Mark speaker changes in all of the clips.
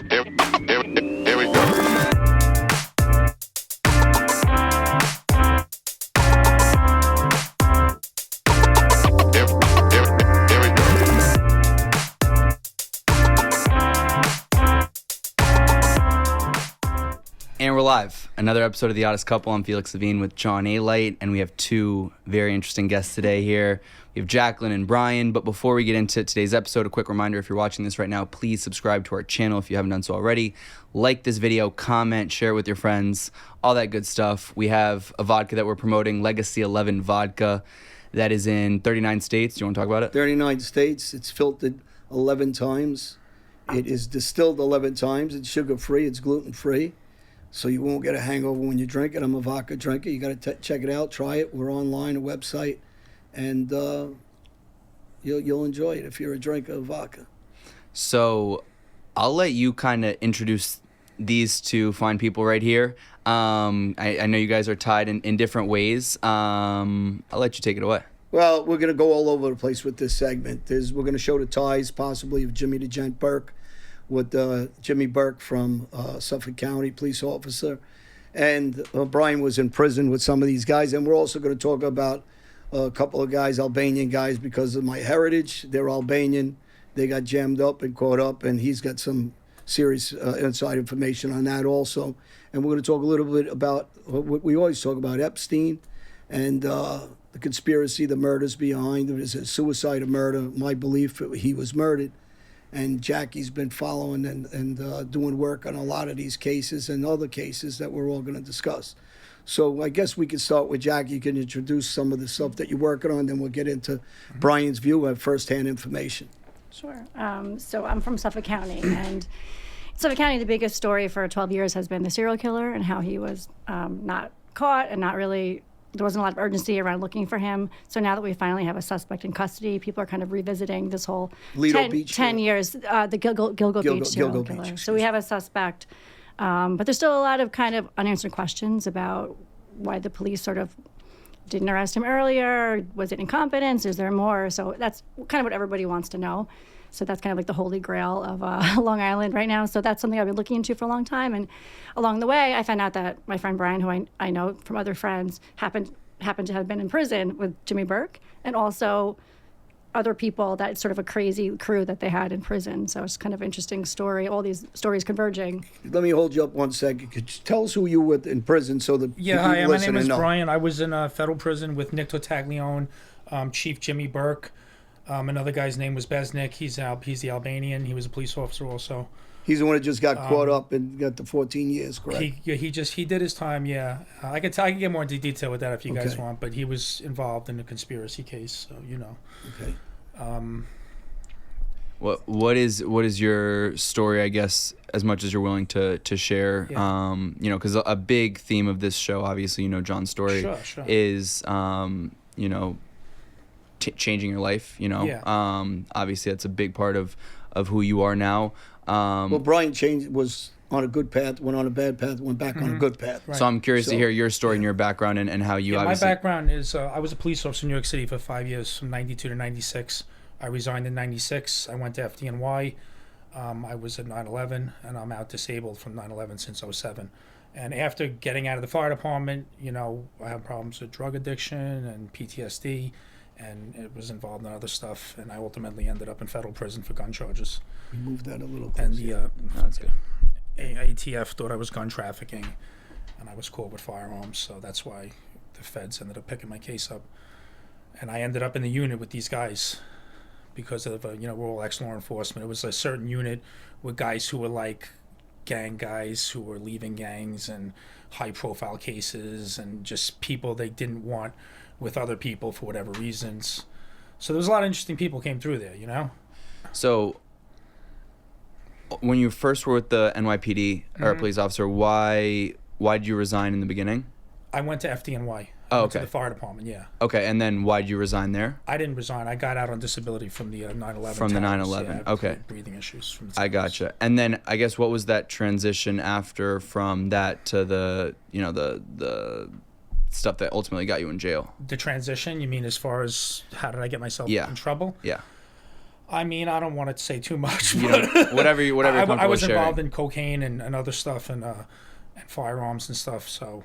Speaker 1: Here we go. Here we go.
Speaker 2: And we're live. Another episode of The Oddest Couple. I'm Felix Levine with John A. Light, and we have two very interesting guests today here. We have Jacqueline and Brian, but before we get into today's episode, a quick reminder, if you're watching this right now, please subscribe to our channel if you haven't done so already. Like this video, comment, share it with your friends, all that good stuff. We have a vodka that we're promoting, Legacy 11 Vodka, that is in 39 states. Do you want to talk about it?
Speaker 3: 39 states. It's filtered 11 times. It is distilled 11 times. It's sugar-free. It's gluten-free. So you won't get a hangover when you drink it. I'm a vodka drinker. You got to check it out. Try it. We're online, a website. And you'll enjoy it if you're a drinker of vodka.
Speaker 2: So I'll let you kind of introduce these two fine people right here. I know you guys are tied in different ways. I'll let you take it away.
Speaker 3: Well, we're going to go all over the place with this segment. We're going to show the ties, possibly, of Jimmy the Gent Burke, with Jimmy Burke from Suffolk County, police officer. And Brian was in prison with some of these guys. And we're also going to talk about a couple of guys, Albanian guys, because of my heritage. They're Albanian. They got jammed up and caught up, and he's got some serious inside information on that also. And we're going to talk a little bit about what we always talk about, Epstein, and the conspiracy, the murders behind. It was a suicide or murder. My belief, he was murdered. And Jackie's been following and doing work on a lot of these cases and other cases that we're all going to discuss. So I guess we could start with Jackie. You can introduce some of the stuff that you're working on, then we'll get into Brian's view of firsthand information.
Speaker 4: Sure. So I'm from Suffolk County, and Suffolk County, the biggest story for 12 years has been the serial killer and how he was not caught and not really, there wasn't a lot of urgency around looking for him. So now that we finally have a suspect in custody, people are kind of revisiting this whole
Speaker 3: Lido
Speaker 4: 10
Speaker 3: Beach,
Speaker 4: 10 years, the Gilgo Beach serial killer. So we have a suspect, but there's still a lot of kind of unanswered questions about why the police sort of didn't arrest him earlier. Was it incompetence? Is there more? So that's kind of what everybody wants to know. So that's kind of like the holy grail of Long Island right now. So that's something I've been looking into for a long time. And along the way, I found out that my friend Brian, who I know from other friends, happened to have been in prison with Jimmy Burke, and also other people, that sort of a crazy crew that they had in prison. So it's kind of an interesting story, all these stories converging.
Speaker 3: Let me hold you up one second. Could you tell us who you were with in prison so the
Speaker 5: Yeah,
Speaker 3: people
Speaker 5: hi, my
Speaker 3: listen
Speaker 5: name is
Speaker 3: and know?
Speaker 5: Brian. I was in a federal prison with Nick Totaglione, Chief Jimmy Burke. Another guy's name was Besnick. He's the Albanian. He was a police officer also.
Speaker 3: He's the one that just got caught up and got the 14 years, correct?
Speaker 5: He did his time. Yeah, I can get more into detail with that if you guys
Speaker 3: Okay.
Speaker 5: want. But he was involved in a conspiracy case, so you know.
Speaker 3: Okay.
Speaker 2: What is your story, I guess, as much as you're willing to share?
Speaker 5: Yeah.
Speaker 2: Because a big theme of this show, obviously, John's story
Speaker 5: Sure.
Speaker 2: is, changing your life.
Speaker 5: Yeah.
Speaker 2: Obviously, that's a big part of who you are now.
Speaker 3: Well, Brian was on a good path, went on a bad path, went back on a good path.
Speaker 5: Right.
Speaker 2: So I'm curious to hear your story and your background and how you
Speaker 5: My
Speaker 2: obviously...
Speaker 5: background is I was a police officer in New York City for 5 years, from 92 to 96. I resigned in 96. I went to FDNY. I was at 9/11, and I'm out disabled from 9/11 since 07. And after getting out of the fire department, I had problems with drug addiction and PTSD, and it was involved in other stuff. And I ultimately ended up in federal prison for gun charges.
Speaker 3: We moved that a little
Speaker 5: And
Speaker 3: closer.
Speaker 2: That's good.
Speaker 5: ATF thought I was gun trafficking, and I was caught with firearms, so that's why the feds ended up picking my case up. And I ended up in the unit with these guys because of, we're all ex-law enforcement. It was a certain unit with guys who were like gang guys who were leaving gangs and high-profile cases and just people they didn't want with other people for whatever reasons. So there was a lot of interesting people came through there,
Speaker 2: So when you first were with the NYPD or a police officer, why did you resign in the beginning?
Speaker 5: I went to FDNY.
Speaker 2: Oh,
Speaker 5: went to
Speaker 2: okay.
Speaker 5: the fire department, yeah.
Speaker 2: Okay, and then why did you resign there?
Speaker 5: I didn't resign. I got out on disability from the 9/11.
Speaker 2: From the
Speaker 5: towers.
Speaker 2: 9/11,
Speaker 5: Yeah, I have
Speaker 2: okay.
Speaker 5: Breathing issues from the
Speaker 2: I
Speaker 5: towers.
Speaker 2: gotcha. And then I guess what was that transition after from that to the the stuff that ultimately got you in jail?
Speaker 5: The transition, you mean as far as how did I get myself
Speaker 2: Yeah.
Speaker 5: in trouble?
Speaker 2: Yeah.
Speaker 5: I mean, I don't want to say too much.
Speaker 2: You
Speaker 5: But
Speaker 2: know, whatever you're comfortable
Speaker 5: I was
Speaker 2: sharing.
Speaker 5: involved in cocaine and other stuff and firearms and stuff. So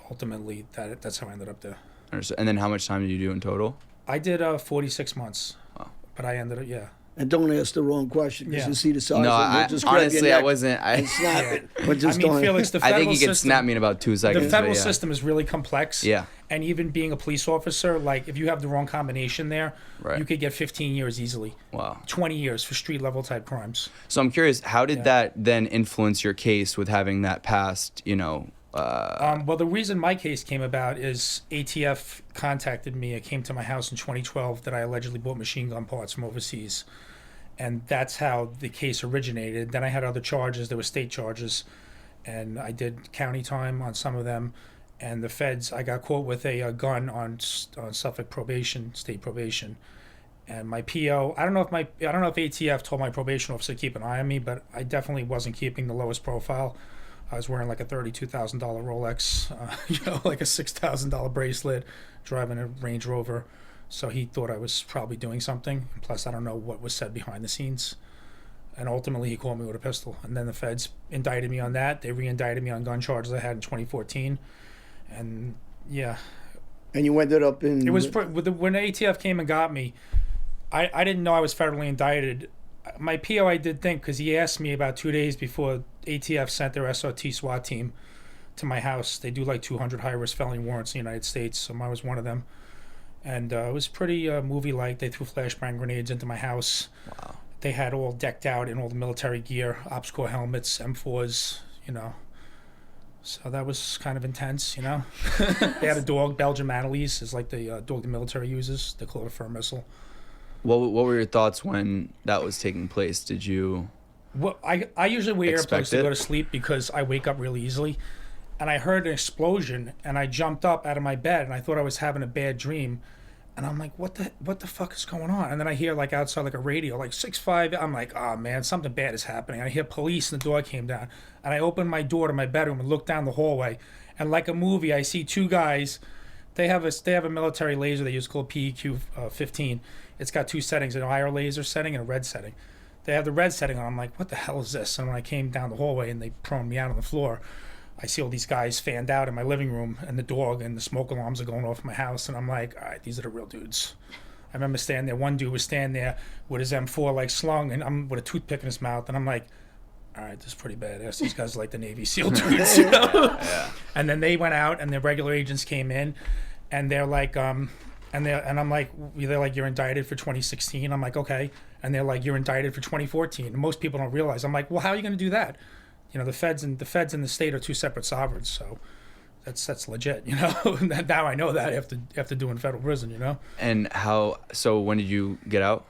Speaker 5: ultimately, that's how I ended up there.
Speaker 2: Understood. And then how much time did you do in total?
Speaker 5: I did 46 months,
Speaker 2: Wow.
Speaker 5: but I ended up
Speaker 3: And don't ask the wrong question because
Speaker 5: Yeah.
Speaker 3: you see the size.
Speaker 2: No,
Speaker 3: of it.
Speaker 2: I,
Speaker 3: We'll just grab your
Speaker 2: honestly, I
Speaker 3: neck
Speaker 2: wasn't.
Speaker 3: and snap
Speaker 5: Yeah.
Speaker 3: it. But just
Speaker 5: I mean,
Speaker 3: don't.
Speaker 5: Felix, the
Speaker 2: I
Speaker 5: federal
Speaker 2: think you could
Speaker 5: system,
Speaker 2: snap me in about 2 seconds.
Speaker 5: the federal
Speaker 2: but yeah.
Speaker 5: system is really complex.
Speaker 2: Yeah.
Speaker 5: And even being a police officer, like if you have the wrong combination there,
Speaker 2: Right.
Speaker 5: you could get 15 years easily,
Speaker 2: Wow.
Speaker 5: 20 years for street level type crimes.
Speaker 2: So I'm curious, how did
Speaker 5: Yeah.
Speaker 2: that then influence your case with having that past,
Speaker 5: Well, the reason my case came about is ATF contacted me. It came to my house in 2012 that I allegedly bought machine gun parts from overseas. And that's how the case originated. Then I had other charges. There were state charges. And I did county time on some of them. And the feds, I got caught with a gun on Suffolk probation, state probation. And my PO, I don't know if ATF told my probation officer to keep an eye on me, but I definitely wasn't keeping the lowest profile. I was wearing like a $32,000 Rolex, like a $6,000 bracelet, driving a Range Rover. So he thought I was probably doing something. Plus, I don't know what was said behind the scenes. And ultimately, he caught me with a pistol. And then the feds indicted me on that. They re-indicted me on gun charges I had in 2014. And yeah.
Speaker 3: And you ended up in.
Speaker 5: It was when ATF came and got me. I didn't know I was federally indicted. My PO, I did think, because he asked me about 2 days before ATF sent their SRT SWAT team to my house. They do like 200 high-risk felony warrants in the United States, so I was one of them. And it was pretty movie-like. They threw flashbang grenades into my house.
Speaker 2: wow.
Speaker 5: They had all decked out in all the military gear, Ops Corps helmets, M4s, So that was kind of intense, They had a dog, Belgian Manalese, is like the dog the military uses. They call it a fur missile.
Speaker 2: What were your thoughts when that was taking place? Did you?
Speaker 5: Well, I usually wear
Speaker 2: Expect
Speaker 5: earplugs to
Speaker 2: it?
Speaker 5: go to sleep because I wake up really easily. And I heard an explosion, and I jumped up out of my bed, and I thought I was having a bad dream. And I'm like, what the fuck is going on? And then I hear like outside like a radio, like 6-5. I'm like, oh man, something bad is happening. I hear police, and the door came down. And I opened my door to my bedroom and looked down the hallway. And like a movie, I see two guys. They have a military laser they use called PEQ 15. It's got two settings, an IR laser setting and a red setting. They have the red setting on. I'm like, what the hell is this? And when I came down the hallway and they prone me out on the floor, I see all these guys fanned out in my living room, and the dog and the smoke alarms are going off in my house. And I'm like, all right, these are the real dudes. I remember standing there. One dude was standing there with his M4 like slung, and I'm with a toothpick in his mouth. And I'm like, all right, this is pretty badass. These guys are like the Navy SEAL dudes,
Speaker 2: Yeah.
Speaker 5: And then they went out, and the regular agents came in, and they're like, and I'm like, they're like, you're indicted for 2016. I'm like, okay. And they're like, you're indicted for 2014. And most people don't realize. I'm like, well, how are you going to do that? The feds and the state are two separate sovereigns. So that's legit. Now I know that after doing federal prison.
Speaker 2: And how? So when did you get out?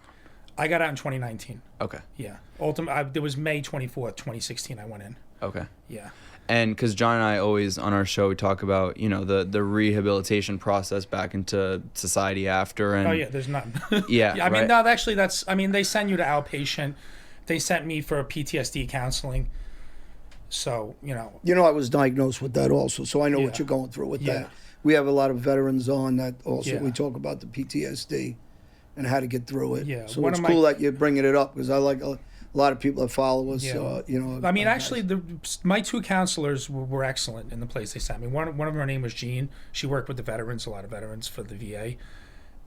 Speaker 5: I got out in 2019.
Speaker 2: Okay.
Speaker 5: Yeah. There was May 24th, 2016. I went in.
Speaker 2: Okay.
Speaker 5: Yeah.
Speaker 2: And because John and I always on our show we talk about the rehabilitation process back into society after and
Speaker 5: Oh yeah, there's none.
Speaker 2: Yeah,
Speaker 5: I mean,
Speaker 2: right.
Speaker 5: no, actually, they send you to outpatient. They sent me for PTSD counseling. So,
Speaker 3: I was diagnosed with that also, so I know what
Speaker 5: Yeah.
Speaker 3: you're going through with
Speaker 5: Yeah.
Speaker 3: that. We have a lot of veterans on that also.
Speaker 5: Yeah.
Speaker 3: We talk about the PTSD and how to get through it.
Speaker 5: Yeah,
Speaker 3: So
Speaker 5: one
Speaker 3: it's
Speaker 5: of
Speaker 3: cool
Speaker 5: my-
Speaker 3: that you're bringing it up because I like a lot of people that follow us.
Speaker 5: Yeah.
Speaker 3: I
Speaker 5: I mean, actually, my two counselors were excellent in the place they sent me. One of her name was Jean. She worked with the veterans, a lot of veterans for the VA.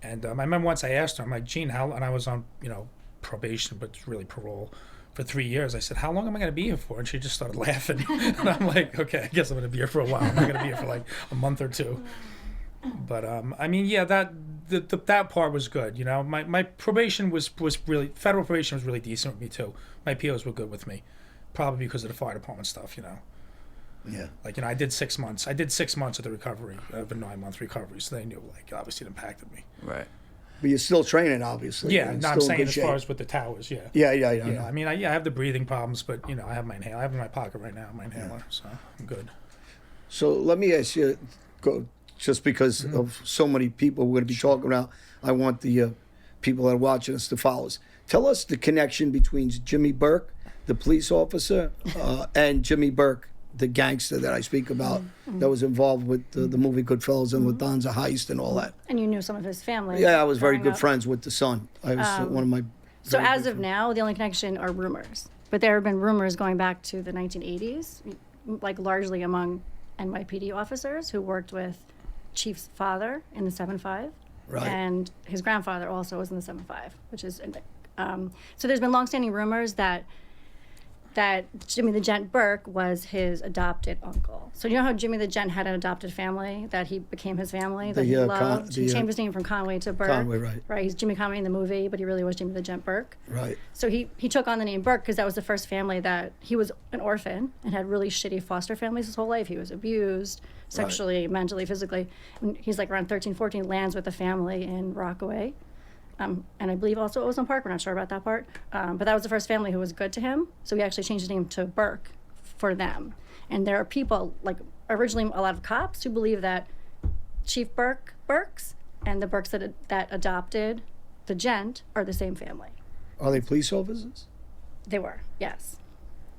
Speaker 5: And I remember once I asked her, I'm like, Jean, and I was on, probation, but really parole for 3 years. I said, how long am I going to be here for? And she just started laughing. And I'm like, okay, I guess I'm going to be here for a while. I'm not going to be here for like a month or two. But I mean, yeah, that part was good. My probation was really, federal probation was really decent with me too. My POs were good with me, probably because of the fire department stuff.
Speaker 3: Yeah.
Speaker 5: Like I did 6 months. I did 6 months of the recovery, of a 9-month recovery. So they knew, like, obviously it impacted me.
Speaker 2: Right.
Speaker 3: But you're still training, obviously.
Speaker 5: Yeah,
Speaker 3: and
Speaker 5: no, I'm
Speaker 3: still in
Speaker 5: saying
Speaker 3: good
Speaker 5: as
Speaker 3: shape.
Speaker 5: far as with the towers, yeah.
Speaker 3: Yeah.
Speaker 5: Yeah, I mean, I have the breathing problems, but I have my inhaler. I have it in my pocket right now, my inhaler, so I'm good.
Speaker 3: So let me ask you, just because
Speaker 5: Mm-hmm.
Speaker 3: of so many people we're going to be talking about, I want the people that are watching us to follow us. Tell us the connection between Jimmy Burke, the police officer, and Jimmy Burke, the gangster that I speak about, that was involved with the movie Goodfellas and with Don's Heist and all that.
Speaker 4: And you knew some of his family.
Speaker 3: Yeah, I was very
Speaker 4: growing
Speaker 3: good
Speaker 4: up.
Speaker 3: friends with the son. I was one of my
Speaker 4: So
Speaker 3: Very
Speaker 4: as of
Speaker 3: different.
Speaker 4: now, the only connection are rumors. But there have been rumors going back to the 1980s, like largely among NYPD officers who worked with Chief's father in the 7-5.
Speaker 3: Right.
Speaker 4: And his grandfather also was in the 7-5, which is, so there's been longstanding rumors that Jimmy the Gent Burke was his adopted uncle. So you know how Jimmy the Gent had an adopted family that he became his family that he loved. He changed his name from Conway to Burke.
Speaker 3: Conway, right.
Speaker 4: Right. He's Jimmy Conway in the movie, but he really was Jimmy the Gent Burke.
Speaker 3: Right.
Speaker 4: So he took on the name Burke because that was the first family that he was an orphan and had really shitty foster families his whole life. He was abused sexually, mentally, physically. And he's like around 13, 14, lands with a family in Rockaway. And I believe also Ozone Park. We're not sure about that part. But that was the first family who was good to him. So he actually changed his name to Burke for them. And there are people, like originally a lot of cops, who believe that Chief Burks and the Burks that adopted the Gent are the same family.
Speaker 3: Are they police officers?
Speaker 4: They were, yes.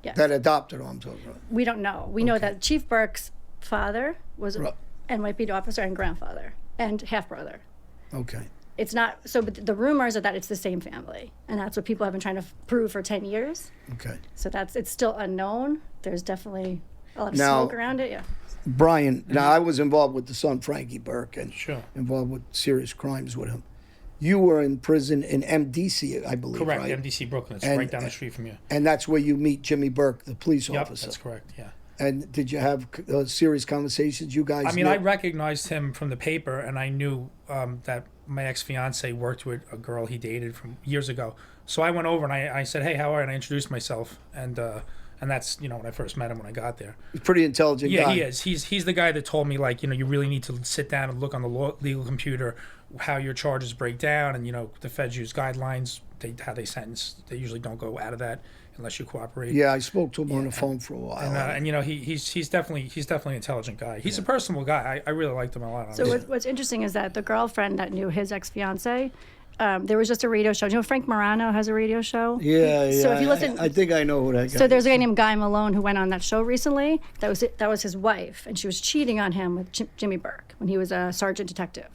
Speaker 4: Yes.
Speaker 3: That adopted, I'm talking about.
Speaker 4: We don't know. We know that Chief Burke's father was an NYPD officer and grandfather and half-brother.
Speaker 3: Okay.
Speaker 4: It's not, so but the rumors are that it's the same family. And that's what people have been trying to prove for 10 years.
Speaker 3: Okay.
Speaker 4: So it's still unknown. There's definitely a lot of
Speaker 3: Now-
Speaker 4: smoke around it, yeah.
Speaker 3: Brian, now I was involved with the son, Frankie Burke, and
Speaker 5: Sure.
Speaker 3: involved with serious crimes with him. You were in prison in MDC, I believe,
Speaker 5: Correct,
Speaker 3: right?
Speaker 5: MDC Brooklyn. It's
Speaker 3: And-
Speaker 5: right down the street from you.
Speaker 3: And that's where you meet Jimmy Burke, the police
Speaker 5: Yep,
Speaker 3: officer.
Speaker 5: that's correct, yeah.
Speaker 3: And did you have serious conversations? You guys
Speaker 5: I mean,
Speaker 3: knew?
Speaker 5: I recognized him from the paper, and I knew that my ex-fiance worked with a girl he dated from years ago. So I went over and I said, "Hey, how are you?" And I introduced myself, and that's when I first met him when I got there.
Speaker 3: He's a pretty intelligent
Speaker 5: Yeah,
Speaker 3: guy.
Speaker 5: he is. He's the guy that told me, like, you really need to sit down and look on the legal computer how your charges break down, and the feds use guidelines. How they sentence. They usually don't go out of that unless you cooperate.
Speaker 3: Yeah, I spoke to him on the phone for a while.
Speaker 5: And he's definitely an intelligent guy. He's a personable guy. I really liked him a lot.
Speaker 4: So what's interesting is that the girlfriend that knew his ex-fiance, there was just a radio show. Do you know Frank Morano has a radio show?
Speaker 3: yeah.
Speaker 4: So if you listen,
Speaker 3: I think I know who that guy
Speaker 4: so there's
Speaker 3: is.
Speaker 4: a guy named Guy Malone who went on that show recently. That was his wife, and she was cheating on him with Jimmy Burke when he was a sergeant detective.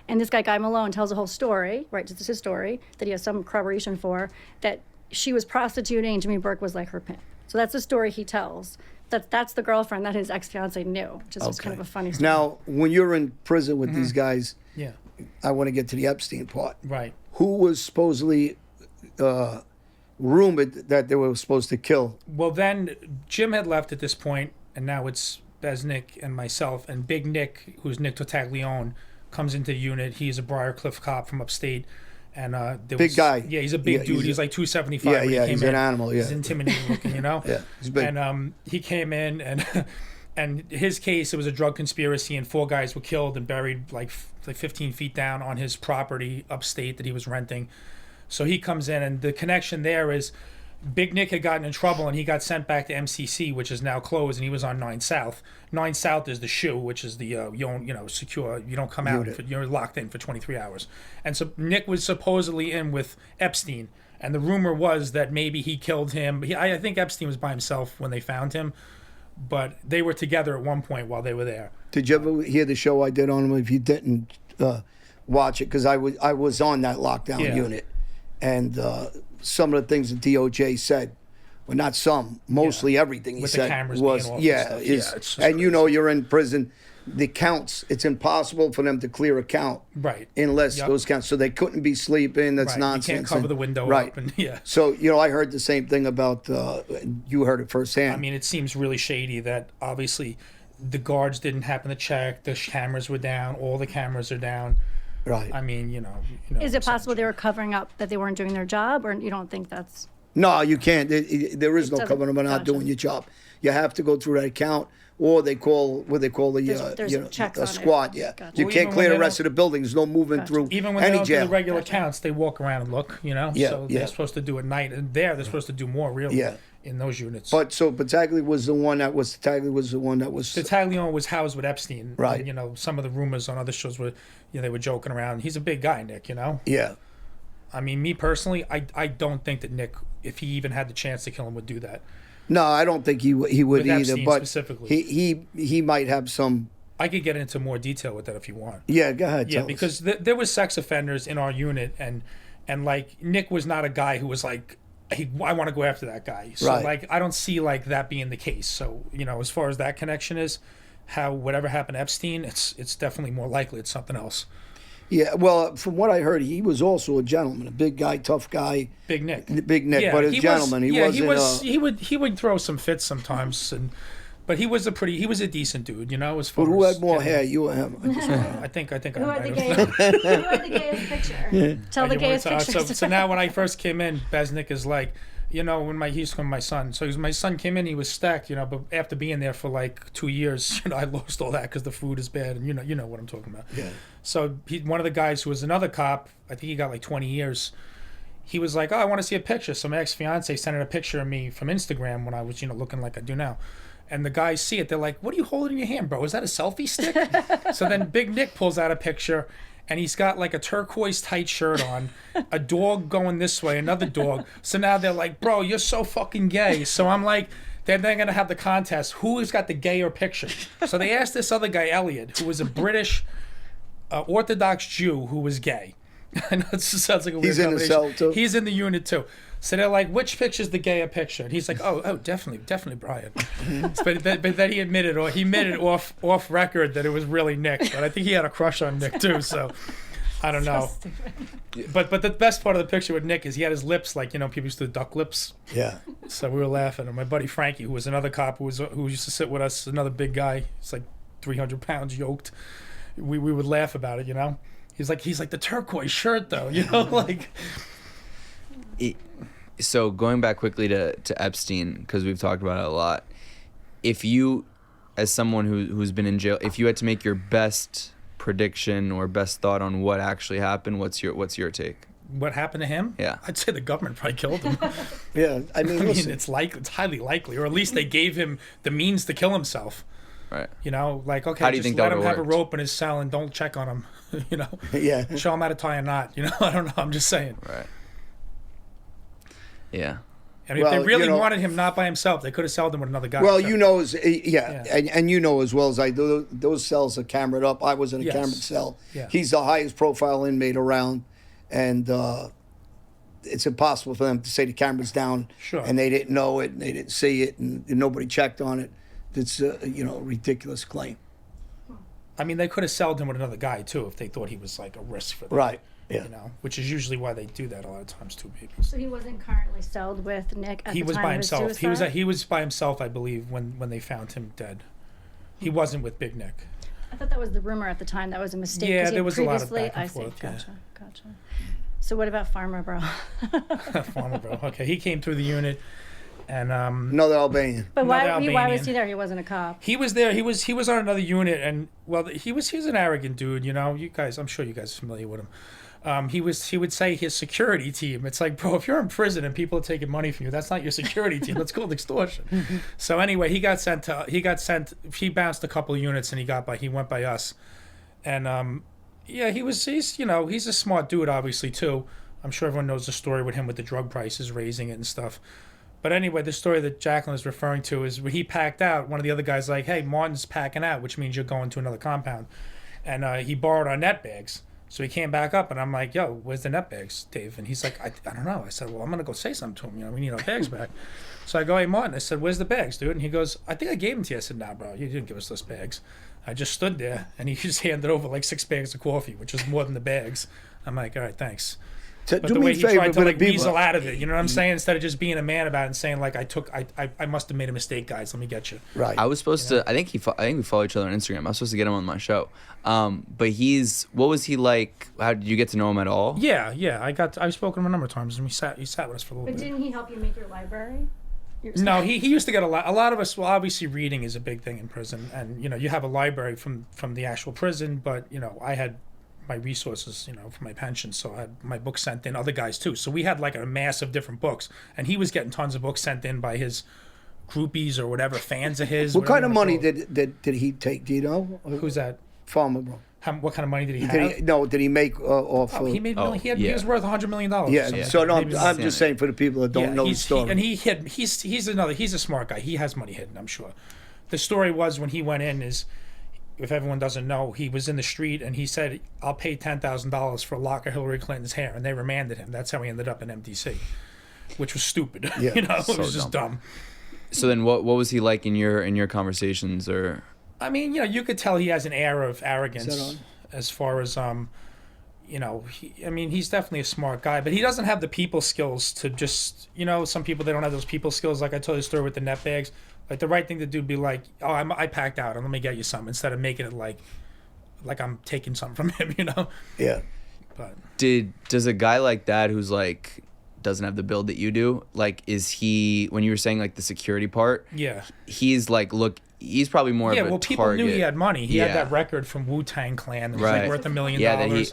Speaker 4: And this guy Malone tells a whole story, right? This is his story that he has some corroboration for, that she was prostituting and Jimmy Burke was like her pimp. So that's the story he tells. That's the girlfriend that his ex-fiance knew, which is kind of a funny story.
Speaker 3: Now, when you're in prison with these guys,
Speaker 5: yeah,
Speaker 3: I want to get to the Epstein part.
Speaker 5: right.
Speaker 3: Who was supposedly rumored that they were supposed to kill?
Speaker 5: Well, then Jim had left at this point, and now it's Besnick and myself, and Big Nick, who's Nick Totaglione, comes into the unit. He's a Briarcliff cop from upstate, and
Speaker 3: Big guy.
Speaker 5: Yeah, he's a big dude. He's like 275.
Speaker 3: Yeah,
Speaker 5: when he
Speaker 3: yeah,
Speaker 5: came
Speaker 3: he's
Speaker 5: in.
Speaker 3: an animal. Yeah,
Speaker 5: He's intimidating looking,
Speaker 3: yeah, he's big.
Speaker 5: And he came in, and and his case, it was a drug conspiracy, and 4 guys were killed and buried like 15 feet down on his property upstate that he was renting. So he comes in, and the connection there is Big Nick had gotten in trouble, and he got sent back to MCC, which is now closed, and he was on 9 South. 9 South is the SHU, which is the secure. You don't come out. You're locked in for 23 hours. And so Nick was supposedly in with Epstein, and the rumor was that maybe he killed him. I think Epstein was by himself when they found him, but they were together at one point while they were there.
Speaker 3: Did you ever hear the show I did on him? If you didn't watch it, because I was on that lockdown unit, and some of the things the DOJ said, well, not some, mostly everything he
Speaker 5: With the
Speaker 3: said
Speaker 5: cameras being
Speaker 3: was
Speaker 5: off and stuff.
Speaker 3: is,
Speaker 5: It's just
Speaker 3: and
Speaker 5: crazy.
Speaker 3: you're in prison. The counts, it's impossible for them to clear a count,
Speaker 5: Right.
Speaker 3: unless
Speaker 5: Yep.
Speaker 3: those counts. So they couldn't be sleeping. That's
Speaker 5: Right.
Speaker 3: nonsense.
Speaker 5: You can't cover the window
Speaker 3: right.
Speaker 5: up. And, yeah.
Speaker 3: So I heard the same thing about. You heard it firsthand.
Speaker 5: I mean, it seems really shady that obviously the guards didn't happen to check. The cameras were down. All the cameras are down.
Speaker 3: right.
Speaker 5: I mean,
Speaker 4: Is it possible they were covering up that they weren't doing their job, or you don't think that's...
Speaker 3: No, you can't. There is no
Speaker 4: doesn't-
Speaker 3: covering them not
Speaker 4: gotcha.
Speaker 3: doing your job. You have to go through that account, or they call the
Speaker 4: There's checks on
Speaker 3: a
Speaker 4: it.
Speaker 3: squad. Yeah,
Speaker 4: Gotcha.
Speaker 3: you
Speaker 5: Well,
Speaker 3: can't
Speaker 5: even
Speaker 3: clear
Speaker 5: when
Speaker 3: the
Speaker 5: they
Speaker 3: rest of
Speaker 5: don't-
Speaker 3: the building. There's no movement through
Speaker 5: Even when they
Speaker 3: any
Speaker 5: don't do
Speaker 3: jail.
Speaker 5: the regular counts, they walk around and look,
Speaker 3: Yeah,
Speaker 5: So
Speaker 3: yeah.
Speaker 5: they're supposed to do at night. And they're supposed to do more, really,
Speaker 3: Yeah.
Speaker 5: in those units.
Speaker 3: But Battaglia was the one that was
Speaker 5: Taglione was housed with Epstein.
Speaker 3: Right.
Speaker 5: And, some of the rumors on other shows were, they were joking around. He's a big guy, Nick,
Speaker 3: yeah.
Speaker 5: I mean, me personally, I don't think that Nick, if he even had the chance to kill him, would do that.
Speaker 3: No, I don't think he would
Speaker 5: With
Speaker 3: either.
Speaker 5: Epstein
Speaker 3: But
Speaker 5: specifically.
Speaker 3: he might have some.
Speaker 5: I could get into more detail with that if you want.
Speaker 3: Yeah, go ahead.
Speaker 5: Yeah,
Speaker 3: tell us.
Speaker 5: because there was sex offenders in our unit, and And like Nick was not a guy who was like, I want to go after that guy. So
Speaker 3: Right.
Speaker 5: like I don't see like that being the case. So as far as that connection is, how whatever happened to Epstein, it's definitely more likely it's something else.
Speaker 3: Yeah, well, from what I heard, he was also a gentleman, a big guy, tough guy.
Speaker 5: Big Nick.
Speaker 3: Big Nick, but a gentleman. He wasn't.
Speaker 5: He would throw some fits sometimes, but he was a decent dude, as far
Speaker 3: But who
Speaker 5: as
Speaker 3: had more hair, you or him?
Speaker 5: I think
Speaker 4: Who
Speaker 5: I
Speaker 4: had the
Speaker 5: might have.
Speaker 4: gayest? Who had the gayest picture? Tell the gayest picture.
Speaker 5: So now when I first came in, Beznik is like, when he used to come, my son. So my son came in, he was stacked, but after being there for like 2 years, I lost all that because the food is bad, and you know what I'm talking about.
Speaker 3: Yeah.
Speaker 5: So one of the guys who was another cop, I think he got like 20 years. He was like, "Oh, I want to see a picture." So my ex-fiance sent in a picture of me from Instagram when I was, looking like I do now. And the guys see it. They're like, "What are you holding in your hand, bro? Is that a selfie stick?" So then Big Nick pulls out a picture, and he's got like a turquoise tight shirt on, a dog going this way, another dog. So now they're like, "Bro, you're so fucking gay." So I'm like, they're going to have the contest. Who has got the gayer picture? So they asked this other guy, Elliot, who was a British Orthodox Jew who was gay. I know it sounds like a weird
Speaker 3: He's in the cell too.
Speaker 5: He's in the unit too. So they're like, which picture's the gayer picture? And he's like, oh, definitely Brian. but then he admitted off record that it was really Nick. But I think he had a crush on Nick too. So I don't know. But the best part of the picture with Nick is he had his lips like people used to do duck lips.
Speaker 3: Yeah.
Speaker 5: So we were laughing. And my buddy Frankie, who was another cop who used to sit with us, another big guy, he's like 300 pounds yoked. We would laugh about it, He's like the turquoise shirt though, like.
Speaker 2: So going back quickly to Epstein, because we've talked about it a lot. If you, as someone who's been in jail, if you had to make your best prediction or best thought on what actually happened, what's your take?
Speaker 5: What happened to him?
Speaker 2: Yeah.
Speaker 5: I'd say the government probably killed him.
Speaker 3: Yeah, I mean,
Speaker 5: it's highly likely, or at least they gave him the means to kill himself.
Speaker 2: Right.
Speaker 5: Like, okay,
Speaker 2: How do you
Speaker 5: just
Speaker 2: think
Speaker 5: let
Speaker 2: that
Speaker 5: him
Speaker 2: would've
Speaker 5: have a
Speaker 2: worked?
Speaker 5: rope in his cell and don't check on him,
Speaker 3: Yeah.
Speaker 5: Show him how to tie a knot, I don't know, I'm just saying.
Speaker 2: Right. Yeah.
Speaker 5: I mean, if they really wanted him not by himself, they could have sold him with another guy.
Speaker 3: Well,
Speaker 5: Yeah.
Speaker 3: and as well as I do, those cells are cambered up. I was in a
Speaker 5: Yes.
Speaker 3: cambered cell.
Speaker 5: Yeah.
Speaker 3: He's the highest profile inmate around, and it's impossible for them to say the camera's down.
Speaker 5: Sure.
Speaker 3: And they didn't know it, and they didn't see it, and nobody checked on it. It's a ridiculous claim.
Speaker 5: I mean, they could have sold him with another guy too if they thought he was like a risk for them.
Speaker 3: Right. Yeah.
Speaker 5: Which is usually why they do that a lot of times too, maybe.
Speaker 4: So he wasn't currently celled with Nick at
Speaker 5: He
Speaker 4: the
Speaker 5: was
Speaker 4: time
Speaker 5: by
Speaker 4: of his
Speaker 5: himself.
Speaker 4: suicide?
Speaker 5: He was by himself, I believe, when they found him dead. He wasn't with Big Nick.
Speaker 4: I thought that was the rumor at the time. That was a mistake.
Speaker 5: Yeah,
Speaker 4: 'cause he
Speaker 5: there
Speaker 4: had
Speaker 5: was a lot of
Speaker 4: previously-
Speaker 5: back and
Speaker 4: I see.
Speaker 5: forth, yeah.
Speaker 4: Gotcha. So what about Farmer Bro?
Speaker 5: Farmer bro. Okay, he came through the unit, and
Speaker 3: Another Albanian.
Speaker 4: But why
Speaker 5: Another
Speaker 4: was
Speaker 5: Albanian.
Speaker 4: he there? He wasn't a cop.
Speaker 5: he was there. He was on another unit, and well, he was an arrogant dude. You guys, I'm sure you guys are familiar with him. He would say his security team. It's like, bro, if you're in prison and people are taking money from you, that's not your security team. That's called extortion. So anyway, he bounced a couple of units and he went by us. And he's a smart dude, obviously, too. I'm sure everyone knows the story with him with the drug prices, raising it and stuff. But anyway, the story that Jacqueline is referring to is when he packed out, one of the other guys like, hey, Martin's packing out, which means you're going to another compound. And he borrowed our net bags. So he came back up, and I'm like, yo, where's the net bags, Dave? And he's like, I don't know. I said, well, I'm going to go say something to him. We need our bags back. So I go, hey, Martin. I said, where's the bags, dude? And he goes, I think I gave them to you. I said, nah, bro, you didn't give us those bags. I just stood there, and he just handed over like 6 bags of coffee, which was more than the bags. I'm like, all right, thanks. But
Speaker 3: Do
Speaker 5: the
Speaker 3: me
Speaker 5: way
Speaker 3: a
Speaker 5: he
Speaker 3: favor,
Speaker 5: tried to
Speaker 3: but
Speaker 5: like
Speaker 3: people-
Speaker 5: weasel out of it, you know what I'm saying? Instead of just being a man about it and saying like, I must have made a mistake, guys. Let me get you.
Speaker 3: Right.
Speaker 2: I was supposed to. I think we follow each other on Instagram. I was supposed to get him on my show. But what was he like? How did you get to know him at all?
Speaker 5: Yeah. I've spoken to him a number of times, and he sat with us for a little
Speaker 4: But
Speaker 5: bit.
Speaker 4: didn't he help you make your library?
Speaker 5: No, he used to get a lot of us. Well, obviously, reading is a big thing in prison, and you have a library from the actual prison. But I had my resources, for my pension, so I had my books sent in. Other guys too. So we had like a mass of different books, and he was getting tons of books sent in by his groupies or whatever, fans of his.
Speaker 3: What
Speaker 5: whatever
Speaker 3: kind of
Speaker 5: you
Speaker 3: money
Speaker 5: wanna call it.
Speaker 3: did he take? Do you know?
Speaker 5: Who's that?
Speaker 3: Farmer Bro.
Speaker 5: What kind of money did he have?
Speaker 3: Did he make off?
Speaker 5: He made he
Speaker 2: yeah.
Speaker 5: was worth $100 million.
Speaker 3: Yeah. So no,
Speaker 5: Maybe
Speaker 3: I'm just saying for the people that don't know the
Speaker 5: he's
Speaker 3: story.
Speaker 5: he's a smart guy. He has money hidden, I'm sure. The story was when he went in is if everyone doesn't know, he was in the street and he said, "I'll pay $10,000 for a lock of Hillary Clinton's hair," and they remanded him. That's how he ended up in MDC, which was stupid.
Speaker 3: Yeah,
Speaker 5: It was just dumb.
Speaker 2: So then, what was he like in your conversations? Or
Speaker 5: I mean, you could tell he has an air of arrogance
Speaker 3: Is that on?
Speaker 5: as far as he's definitely a smart guy, but he doesn't have the people skills to just, some people, they don't have those people skills. Like I told you the story with the net bags. Like the right thing to do would be like, "Oh, I packed out and let me get you some," instead of making it like I'm taking something from him,
Speaker 3: Yeah.
Speaker 5: But
Speaker 2: does a guy like that who's like doesn't have the build that you do, like, is he, when you were saying like the security part,
Speaker 5: yeah.
Speaker 2: he's like, look, he's probably more of a
Speaker 5: People
Speaker 2: target.
Speaker 5: knew he had money. He had
Speaker 2: Yeah.
Speaker 5: that record from Wu-Tang Clan that was
Speaker 2: Right.
Speaker 5: like worth $1 million.
Speaker 2: Yeah, that he-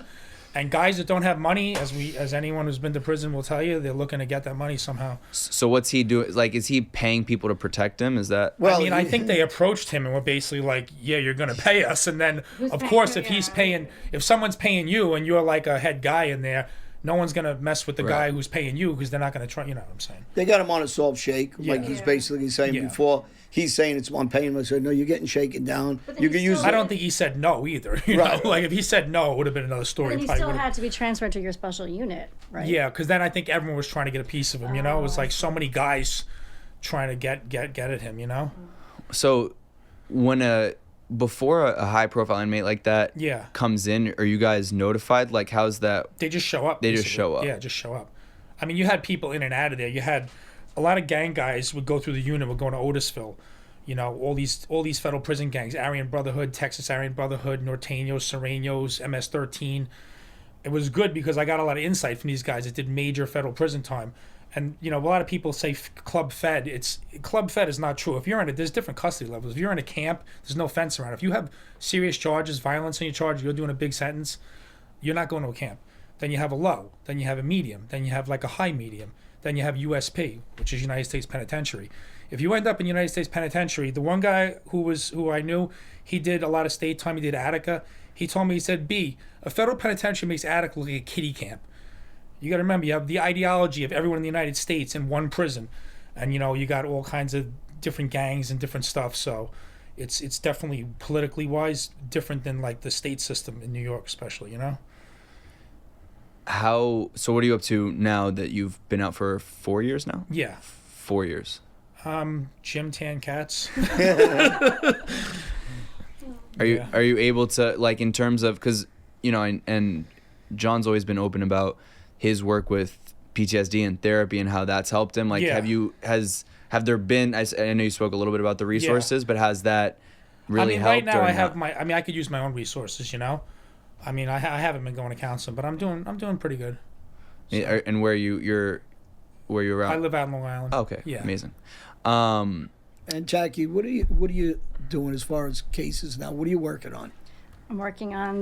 Speaker 5: And guys that don't have money, as anyone who's been to prison will tell you, they're looking to get that money somehow.
Speaker 2: So what's he doing? Like, is he paying people to protect him? Is that?
Speaker 3: Well,
Speaker 5: I think they approached him and were basically like, "Yeah, you're going to pay us." And then, of course, if someone's paying you and you're like a head guy in there, no one's going to mess with the
Speaker 2: Right.
Speaker 5: guy who's paying you because they're not going to try. You know what I'm saying?
Speaker 3: They got him on a soft shake, like
Speaker 5: Yeah.
Speaker 3: he's basically saying
Speaker 5: Yeah.
Speaker 3: before. He's saying it's I'm paying him. I said, no, you're getting shaken down.
Speaker 4: But then
Speaker 3: You
Speaker 4: he
Speaker 3: can use.
Speaker 4: still-
Speaker 5: I don't think he said no either.
Speaker 3: Right.
Speaker 5: Like if he said no, it would have been another story.
Speaker 4: And he
Speaker 5: Probably
Speaker 4: still
Speaker 5: would've-
Speaker 4: had to be transferred to your special unit, right?
Speaker 5: Yeah, because then I think everyone was trying to get a piece of him. It was like so many guys trying to get at him.
Speaker 2: So when before a high profile inmate like that
Speaker 5: Yeah.
Speaker 2: comes in, are you guys notified? Like, how's that?
Speaker 5: They just show up.
Speaker 2: They just
Speaker 5: basically.
Speaker 2: show up.
Speaker 5: Yeah, just show up. I mean, you had people in and out of there. You had a lot of gang guys would go through the unit, would go to Otisville. All these federal prison gangs, Aryan Brotherhood, Texas Aryan Brotherhood, Norteños, Sereños, MS-13. It was good because I got a lot of insight from these guys that did major federal prison time. And, a lot of people say club fed. Club fed is not true. If you're there's different custody levels. If you're in a camp, there's no fence around. If you have serious charges, violence on your charge, you're doing a big sentence, you're not going to a camp. Then you have a low. Then you have a medium. Then you have like a high medium. Then you have USP, which is United States Penitentiary. If you end up in United States Penitentiary, the one guy who I knew, he did a lot of state time. He did Attica. He told me, he said, "B, a federal penitentiary makes Attica look like a kiddie camp. You got to remember, you have the ideology of everyone in the United States in one prison, and you got all kinds of different gangs and different stuff. So, it's definitely politically wise different than like the state system in New York, especially.
Speaker 2: So what are you up to now that you've been out for 4 years now?
Speaker 5: Yeah.
Speaker 2: 4 years.
Speaker 5: Gym, tan, cats.
Speaker 2: Are you able to, like, in terms of, because and John's always been open about his work with PTSD and therapy and how that's helped him. Like,
Speaker 5: Yeah.
Speaker 2: have there been? I know you spoke a little bit about the resources, but has that really helped?
Speaker 5: Right now
Speaker 2: or
Speaker 5: I
Speaker 2: not?
Speaker 5: have I could use my own resources. I mean, I haven't been going to counseling, but I'm doing pretty good.
Speaker 2: And where you're
Speaker 5: I
Speaker 2: at?
Speaker 5: live out in Long Island.
Speaker 2: Okay,
Speaker 5: Yeah.
Speaker 2: amazing.
Speaker 3: And Jackie, what are you doing as far as cases now? What are you working on?
Speaker 4: I'm working on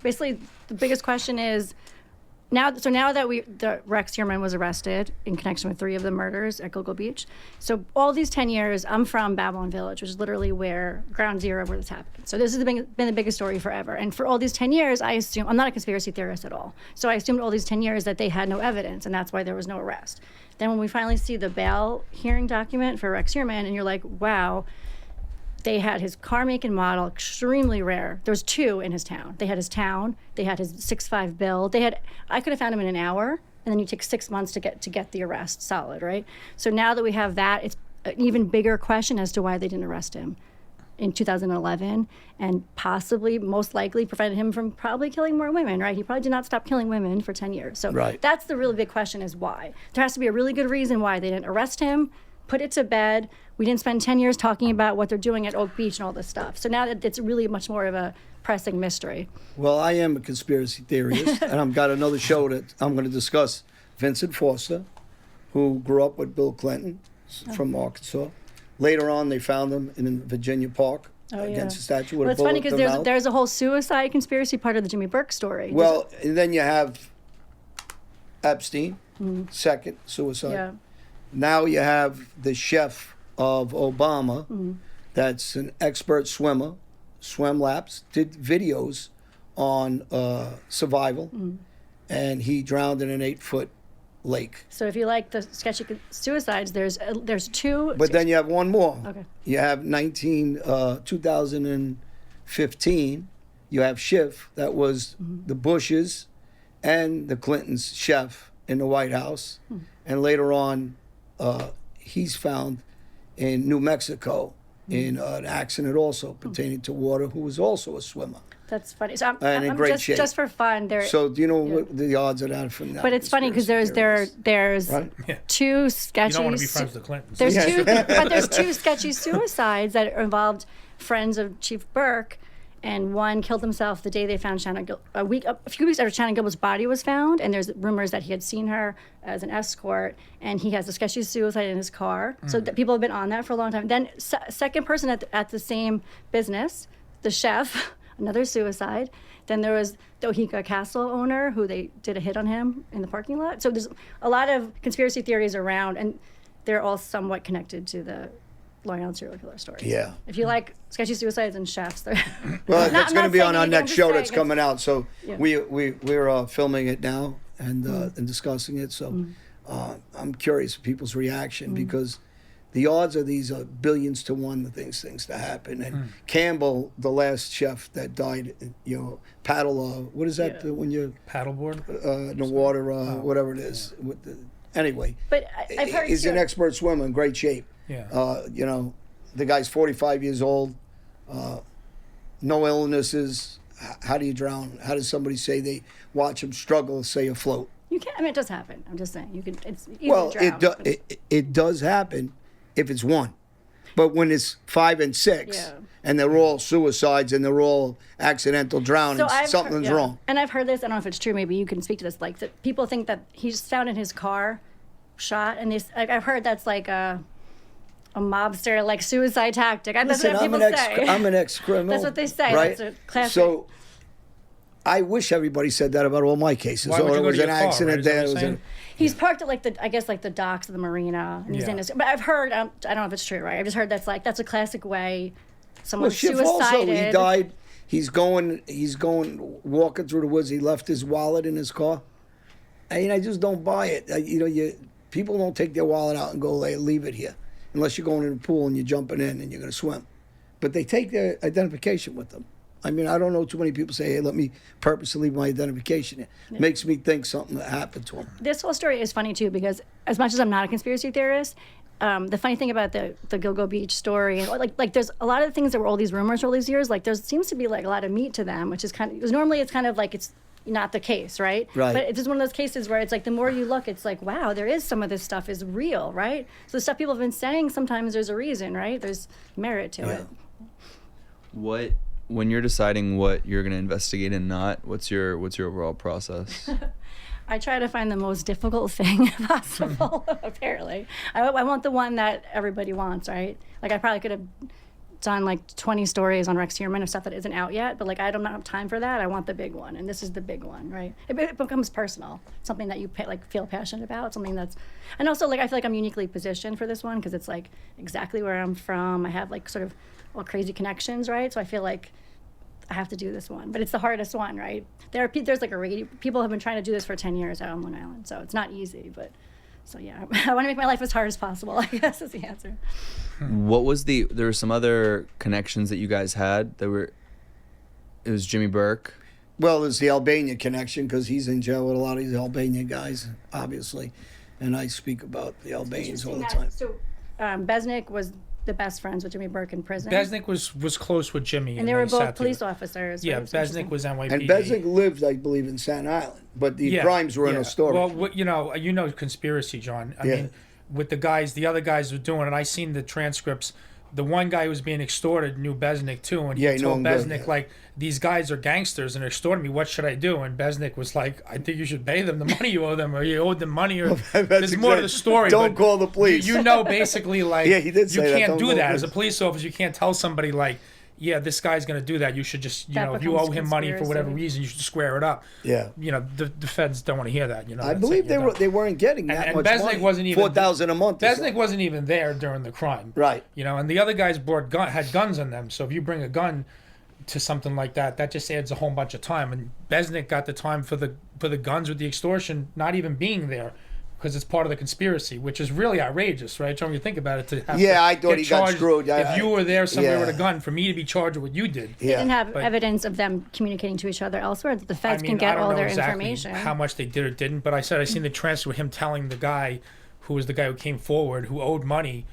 Speaker 4: basically the biggest question is now that the Rex Heuermann was arrested in connection with 3 of the murders at Gilgo Beach. So all these 10 years, I'm from Babylon Village, which is literally where ground zero where this happened. So this has been the biggest story forever. And for all these 10 years, I assume, I'm not a conspiracy theorist at all. So I assumed all these 10 years that they had no evidence, and that's why there was no arrest. Then when we finally see the bail hearing document for Rex Heuermann, and you're like, wow, they had his car make and model, extremely rare. There was 2 in his town. They had his town. They had his 6.5 bill. I could have found him in an hour, and then you take 6 months to get the arrest solid, right? So now that we have that, it's an even bigger question as to why they didn't arrest him in 2011, and possibly, most likely, prevented him from probably killing more women, right? He probably did not stop killing women for 10 years. So
Speaker 3: Right.
Speaker 4: That's the really big question, is why. There has to be a really good reason why they didn't arrest him, put it to bed. We didn't spend 10 years talking about what they're doing at Oak Beach and all this stuff. So now that it's really much more of a pressing mystery.
Speaker 3: Well, I am a conspiracy theorist, and I've got another show that I'm going to discuss. Vincent Foster, who grew up with Bill Clinton from Arkansas. Later on, they found him in Virginia Park against a statue with
Speaker 4: Well,
Speaker 3: a
Speaker 4: it's
Speaker 3: bullet
Speaker 4: funny
Speaker 3: in
Speaker 4: because
Speaker 3: the mouth.
Speaker 4: there's a whole suicide conspiracy part of the Jimmy Burke story.
Speaker 3: Well, and then you have Epstein, second suicide.
Speaker 4: Yeah.
Speaker 3: Now you have the chef of Obama, that's an expert swimmer, swim laps, did videos on survival, and he drowned in an 8-foot lake.
Speaker 4: So if you like the sketchy suicides, there's 2.
Speaker 3: But then you have one more.
Speaker 4: Okay.
Speaker 3: You have 2000 and 15, you have Schiff, that was the Bushes and the Clintons' chef in the White House. And later on, he's found in New Mexico in an accident also pertaining to water, who was also a swimmer.
Speaker 4: That's funny. So
Speaker 3: And in
Speaker 4: I'm
Speaker 3: great shape.
Speaker 4: just for fun.
Speaker 3: So do you know what the odds of that from that?
Speaker 4: But it's funny because there's
Speaker 3: Right?
Speaker 4: two sketchy.
Speaker 5: You don't want to be friends with the Clintons.
Speaker 4: There's two sketchy suicides that involved friends of Chief Burke, and one killed himself the day they found a few weeks after Shannon Gilbert's body was found, and there's rumors that he had seen her as an escort, and he has a sketchy suicide in his car. So people have been on that for a long time. Then second person at the same business, the chef, another suicide. Then there was the Ohika Castle owner who they did a hit on him in the parking lot. So there's a lot of conspiracy theories around, and they're all somewhat connected to the Long Island serial killer stories.
Speaker 3: Yeah.
Speaker 4: If you like sketchy suicides and chefs, they're
Speaker 3: Well, that's going to be on our
Speaker 4: anything,
Speaker 3: next
Speaker 4: I'm
Speaker 3: show
Speaker 4: just
Speaker 3: that's
Speaker 4: saying
Speaker 3: coming out. So
Speaker 4: Yeah.
Speaker 3: we're filming it now and discussing it. So I'm curious of people's reaction because the odds of these are billions to one of these things to happen. And Campbell, the last chef that died, paddle, what is that when you
Speaker 5: Paddleboard?
Speaker 3: in the water, whatever it is. With anyway,
Speaker 4: But I've heard
Speaker 3: he's
Speaker 4: too,
Speaker 3: an expert swimmer in great shape.
Speaker 5: Yeah.
Speaker 3: The guy's 45 years old, no illnesses. How do you drown? How does somebody say they watch him struggle, say afloat?
Speaker 4: you can't. I mean, it does happen. I'm just saying you can. It's easy
Speaker 3: Well,
Speaker 4: to drown, but
Speaker 3: it does happen if it's one, but when it's 5 and 6,
Speaker 4: Yeah.
Speaker 3: and they're all suicides and they're all accidental drownings, something's wrong.
Speaker 4: And I've heard this. I don't know if it's true. Maybe you can speak to this. Like that, people think that he's found in his car, shot, and I've heard that's like a mobster like suicide tactic. That's
Speaker 3: Listen,
Speaker 4: what people say.
Speaker 3: I'm an ex-criminal.
Speaker 4: That's what they say.
Speaker 3: Right?
Speaker 4: That's a classic.
Speaker 3: So I wish everybody said that about all my cases.
Speaker 5: Why would you
Speaker 3: it
Speaker 5: go
Speaker 3: was
Speaker 5: to
Speaker 3: an
Speaker 5: your car,
Speaker 3: accident
Speaker 5: right? Is that
Speaker 3: there.
Speaker 5: what
Speaker 3: It
Speaker 5: you're
Speaker 3: was
Speaker 5: saying?
Speaker 4: He's parked at like the docks of the marina, and he's in his. But I've heard. I don't know if it's true, right? I've just heard that's a classic way someone
Speaker 3: Well, Schiff
Speaker 4: suicided.
Speaker 3: also, he died. He's going walking through the woods. He left his wallet in his car. I just don't buy it. People don't take their wallet out and go leave it here, unless you're going in the pool and you're jumping in and you're going to swim. But they take their identification with them. I mean, I don't know too many people say, hey, let me purposely leave my identification here.
Speaker 4: Yeah.
Speaker 3: Makes me think something happened to him.
Speaker 4: This whole story is funny too because as much as I'm not a conspiracy theorist, the funny thing about the Gilgo Beach story and like there's a lot of things that were all these rumors for all these years. Like there seems to be like a lot of meat to them, which is because normally it's kind of like it's not the case, right?
Speaker 3: Right.
Speaker 4: But it's just one of those cases where it's like the more you look, it's like wow, there is some of this stuff is real, right? So the stuff people have been saying, sometimes there's a reason, right? There's merit to it.
Speaker 2: When you're deciding what you're going to investigate and not, what's your overall process?
Speaker 4: I try to find the most difficult thing possible, apparently. I want the one that everybody wants, right? Like, I probably could have done, like, 20 stories on Rex Heuermann of stuff that isn't out yet, but, like, I don't have time for that. I want the big one, and this is the big one, right? It becomes personal, something that you, feel passionate about, something that's... And also, like, I feel like I'm uniquely positioned for this one because it's, like, exactly where I'm from. I have, like, sort of all crazy connections, right? So I feel like I have to do this one, but it's the hardest one, right? There's like people have been trying to do this for 10 years out on Long Island, so it's not easy, but so yeah, I want to make my life as hard as possible, I guess is the answer.
Speaker 2: What was there were some other connections that you guys had it was Jimmy Burke.
Speaker 3: Well, there's the Albania connection because he's in jail with a lot of these Albania guys, obviously. And I speak about the Albanians all the time.
Speaker 4: So Besnick was the best friends with Jimmy Burke in prison.
Speaker 5: Besnick was close with Jimmy.
Speaker 4: And they were both
Speaker 5: sat
Speaker 4: police
Speaker 5: together.
Speaker 4: officers.
Speaker 5: Yeah,
Speaker 4: right? So
Speaker 5: Besnick was NYPD.
Speaker 3: And Besnick lived, I believe, in Staten Island, but the crimes were in Astoria.
Speaker 5: Well, you know conspiracy, John. I mean, with the other guys were doing it. I seen the transcripts. The one guy who was being extorted knew Besnick too, and he told Besnick, like, these guys are gangsters and they're extorting me. What should I do? And Besnick was like, I think you should pay them the money you owe them, or you owed them money, or there's more to the story.
Speaker 3: Don't call the police.
Speaker 5: You know, basically, like,
Speaker 3: he did say
Speaker 5: you
Speaker 3: that.
Speaker 5: can't
Speaker 3: Don't
Speaker 5: do
Speaker 3: call
Speaker 5: that
Speaker 3: the
Speaker 5: as a police officer. You can't tell somebody like, yeah, this guy's going to do that. You should just, if you owe him money for whatever reason, you should square it up.
Speaker 3: Yeah.
Speaker 5: The feds don't want to hear that.
Speaker 3: I believe they weren't getting that much
Speaker 5: Besnick
Speaker 3: money.
Speaker 5: wasn't even
Speaker 3: $4,000 a month.
Speaker 5: Besnick wasn't even there during the crime.
Speaker 3: Right.
Speaker 5: And the other guys had guns on them. So if you bring a gun to something like that, that just adds a whole bunch of time. And Besnick got the time for the guns with the extortion not even being there, because it's part of the conspiracy, which is really outrageous, right? John, when you think about it, to have
Speaker 3: I thought he got screwed.
Speaker 5: If you were there somewhere with a gun, for me to be charged with what you did.
Speaker 4: They didn't have evidence of them communicating to each other elsewhere. The feds can get all their information.
Speaker 5: How much they did or didn't, but I seen the transcript with him telling the guy, who was the guy who came forward, who owed money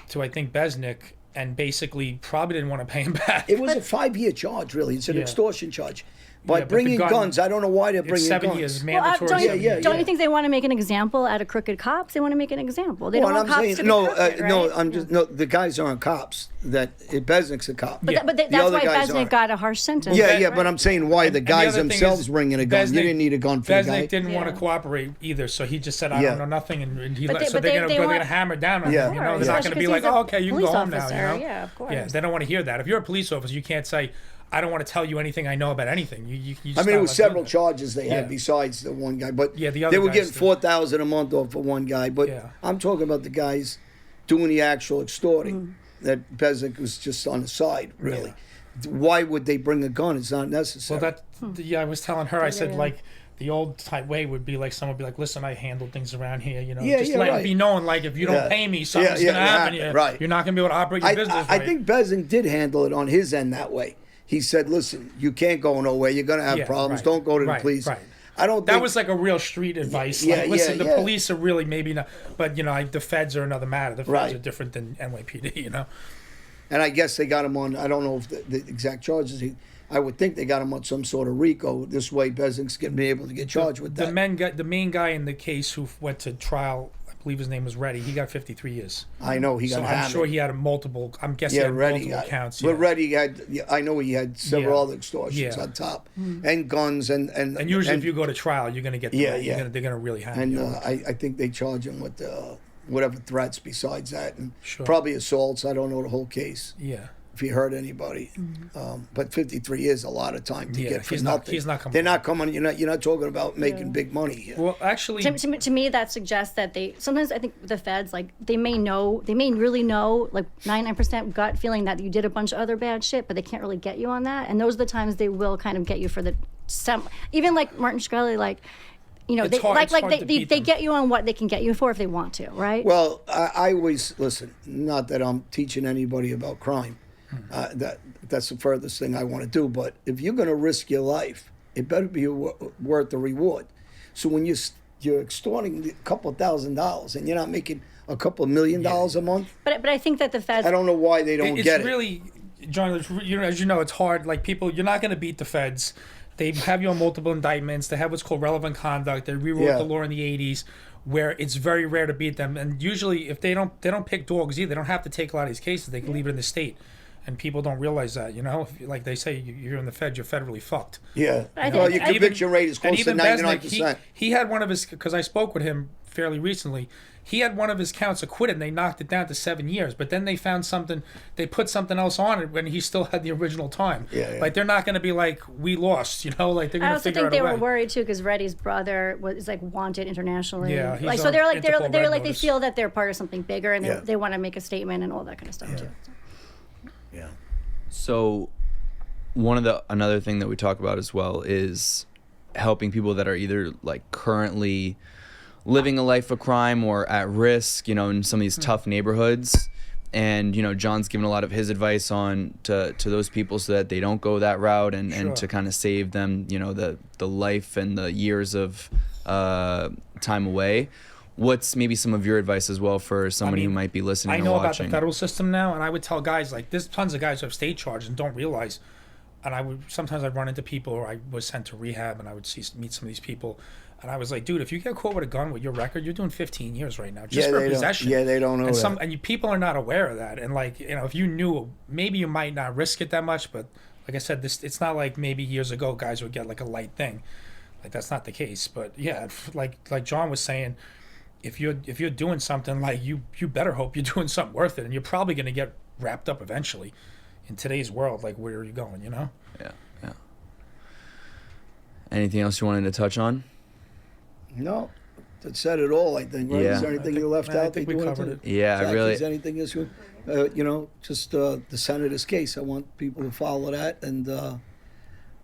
Speaker 5: to, I think, Besnick, and basically probably didn't want to pay him back.
Speaker 3: It was a 5-year charge, really. It's an extortion charge. By bringing guns, I don't know why they're bringing guns.
Speaker 5: 7 years mandatory.
Speaker 4: Don't you think they want to make an example out of crooked cops? They want to make an example. They don't want cops to be crooked, right?
Speaker 3: The guys aren't cops. Besnick's a cop.
Speaker 4: But that's why Besnick got a harsh sentence.
Speaker 3: Right? But I'm saying why the guys themselves bringing a gun. You didn't need a gun for the guy.
Speaker 5: Besnick didn't want to cooperate either, so he just said, I don't know nothing, and he let. So they're going to hammer down on him. You know, they're not going to be like, oh, okay, you can go home now. You know?
Speaker 4: Yeah, of course.
Speaker 5: Yeah, they don't want to hear that. If you're a police officer, you can't say, I don't want to tell you anything I know about anything. You just
Speaker 3: it was several charges they had besides the one guy, but
Speaker 5: the other
Speaker 3: they were
Speaker 5: guys
Speaker 3: getting $4,000 a month off for one guy. But I'm talking about the guys doing the actual extorting. That Besnick was just on the side, really. Why would they bring a gun? It's not necessary.
Speaker 5: Well, I was telling her, I said, like, the old type way would be like someone would be like, listen, I handle things around here, you know, just let it be known, like, if you don't pay me, something's going to happen. You're not going to be able to operate your business.
Speaker 3: I think Besnick did handle it on his end that way. He said, listen, you can't go nowhere. You're going to have problems. Don't go to the police. I don't think
Speaker 5: that was like a real street advice. Listen, the police are really maybe not, but, you know, the feds are another matter. The feds are different than NYPD, you know.
Speaker 3: And I guess they got him on, I don't know if the exact charges. I would think they got him on some sort of RICO. This way, Besnick's going to be able to get charged with that.
Speaker 5: The main guy in the case who went to trial, I believe his name was Reddy. He got 53 years.
Speaker 3: I know he got.
Speaker 5: So I'm sure he had multiple. I'm guessing multiple counts.
Speaker 3: But Reddy had. I know he had several other extortions on top, and guns and
Speaker 5: usually if you go to trial, you're going to get. They're going to really have.
Speaker 3: And I think they charge him with whatever threats besides that, and probably assaults. I don't know the whole case.
Speaker 5: Yeah.
Speaker 3: If you hurt anybody, but 53 years is a lot of time to get for nothing.
Speaker 5: He's not coming.
Speaker 3: They're not coming. You're not talking about making big money here.
Speaker 5: Well, actually,
Speaker 4: to me that suggests that sometimes I think the feds, like, they may really know, like 99% gut feeling that you did a bunch of other bad shit, but they can't really get you on that, and those are the times they will kind of get you for even like Martin Shkreli, like. You know, they get you on what they can get you for if they want to, right?
Speaker 3: Well, I always listen. Not that I'm teaching anybody about crime. That's the furthest thing I want to do. But if you're going to risk your life, it better be worth the reward. So when you're extorting a couple $1,000s and you're not making a couple $1 million a month.
Speaker 4: But I think that the feds.
Speaker 3: I don't know why they don't get it.
Speaker 5: It's really, John. As you know, it's hard. Like, people, you're not going to beat the feds. They have you on multiple indictments. They have what's called relevant conduct. They rewrote the law in the 80s, where it's very rare to beat them. And usually, if they don't pick dogs either. They don't have to take a lot of these cases. They can leave it in the state. And people don't realize that, you know? Like they say, you're in the Fed, you're federally fucked.
Speaker 3: Yeah. Well, your conviction rate is close to 99%.
Speaker 5: He had one of his, because I spoke with him fairly recently, he had one of his counts acquitted, and they knocked it down to 7 years. But then they found something, they put something else on it when he still had the original time. Like, they're not going to be like, we lost, you know? Like, they're going to figure out a way.
Speaker 4: I also think they were worried, too, because Reddy's brother was, like, wanted internationally.
Speaker 5: Yeah,
Speaker 4: like, so they're like, they feel that they're part of something bigger, and they want to make a statement and all that kind of stuff, too.
Speaker 3: Yeah.
Speaker 2: So another thing that we talk about as well is helping people that are either, like, currently living a life of crime or at risk, you know, in some of these tough neighborhoods. And, you know, John's given a lot of his advice on to those people so that they don't go that route and to kind of save them, you know, the life and the years of time away. What's maybe some of your advice as well for somebody who might be listening or watching?
Speaker 5: I know about the federal system now, and I would tell guys, like, there's tons of guys who have state charges and don't realize. And sometimes I'd run into people, or I was sent to rehab, and I would meet some of these people. And I was like, dude, if you get caught with a gun with your record, you're doing 15 years right now, just for possession.
Speaker 3: Yeah, they don't know that.
Speaker 5: And people are not aware of that. And, like, you know, if you knew, maybe you might not risk it that much. But like I said, it's not like maybe years ago guys would get, like, a light thing. Like, that's not the case. But yeah, like John was saying, if you're doing something, like, you better hope you're doing something worth it, and you're probably going to get wrapped up eventually. In today's world, like, where are you going? You know?
Speaker 2: Yeah. Anything else you wanted to touch on?
Speaker 3: No, that said it all, I think. Right?
Speaker 2: Yeah.
Speaker 3: Is there anything you left out?
Speaker 5: I think we covered it.
Speaker 2: Yeah,
Speaker 3: Jack,
Speaker 2: really.
Speaker 3: Is there anything else? You know, just the senator's case. I want people to follow that, and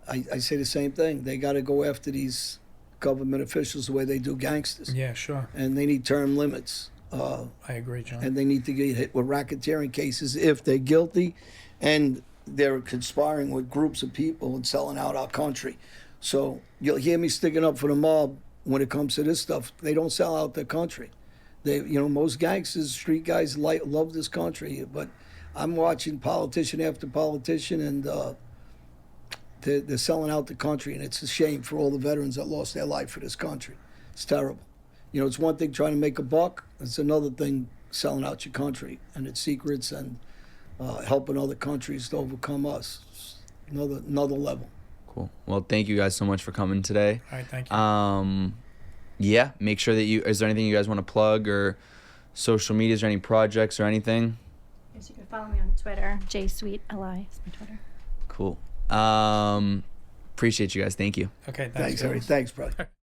Speaker 3: I say the same thing. They got to go after these government officials the way they do gangsters.
Speaker 5: Yeah, sure.
Speaker 3: And they need term limits.
Speaker 5: I agree, John.
Speaker 3: And they need to get hit with racketeering cases if they're guilty and they're conspiring with groups of people and selling out our country. So you'll hear me sticking up for the mob when it comes to this stuff. They don't sell out their country. Most gangsters, street guys love this country, but I'm watching politician after politician, and they're selling out the country, and it's a shame for all the veterans that lost their life for this country. It's terrible. It's one thing trying to make a buck. It's another thing selling out your country and its secrets and helping other countries to overcome us. It's another level.
Speaker 2: Cool. Well, thank you guys so much for coming today.
Speaker 5: All right, thank you.
Speaker 2: Yeah, make sure that is there anything you guys want to plug or social medias or any projects or anything?
Speaker 4: Yes, you can follow me on Twitter. JSweetLI is my Twitter.
Speaker 2: Cool. Appreciate you guys. Thank you.
Speaker 5: Okay,
Speaker 3: Thanks, Harry. Thanks, brother.